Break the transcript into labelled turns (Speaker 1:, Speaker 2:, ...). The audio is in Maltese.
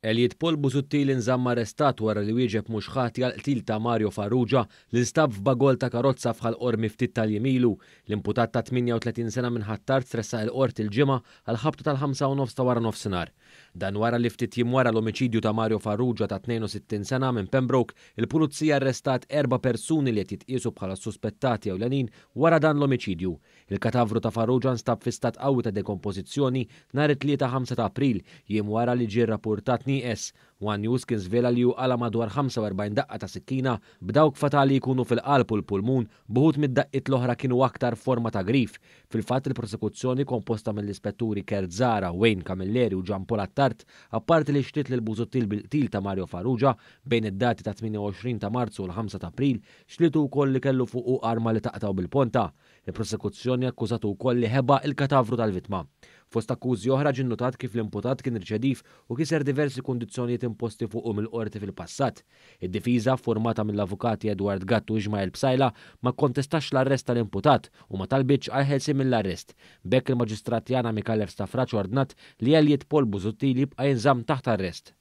Speaker 1: Elliot Paul Busuttil inżamm arrestat wara li wieġeb mhux ħati għal qtil ta' Mario Farrugia li nstab f'bagol ta' karozza f'ħal-qormi ftit tal-jimilu. L-imputat ta' 38 sena minn Ħattart tressaq il-qort il-ġimgħa għal ħabta tal-5:30 ta' wara nofsinhar. Dan wara li ftit jiem wara l-omiċidju ta' Mario Farrugia ta' 62 sena minn Pembroke, il-pulizija arrestat 4 persuni li qed jitqiesu bħala suspettati ewlenin wara dan l-omiċidju. Il-katavru ta' Farrugia nstab fi stat qawwi ta' dekompożizzjoni nhar it-3 ta' April, jiem wara li ġie rrappurtat nieqes. One News kien żvela li hu qala madwar 45 daqqa ta' sikkina b'dawk fatali jkunu fil-qalb u l-pulmun, buħud mid-daqqiet l-oħra kienu aktar forma ta' grif. Fil-fatt il-prosekuzzjoni komposta mill-ispetturi Kert Zara, Wayne Camilleri u Gian Paul Attart, apparti li xtiet lil Busuttil bil-qtil ta' Mario Farrugia bejn id-dati ta' 28 ta' Marzu u l-5 ta' April, xlitu wkoll li kellu fuqu arma li taqtaw bil-ponta. Il-prosekuzzjoni akkużatu wkoll li ħeba il-katavru tal-vittma. Fost akkużi oħra ġie notat kif l-imputat kien irċedif u kiser diversi kundizzjonijiet imposti fuqu mill-qorti fil-passat. Id-difiża, formata mill-avukati Edward Gatt u Ismail Bsajla, ma kontestax l-arrest tal-imputat u ma talbitx għal ħelsi mill-arrest. Bekk il-maġistrat Jana Mikalev Stafraċ ordnat li Elliot Paul Busuttil jibqa' jinżamm taħt arrest.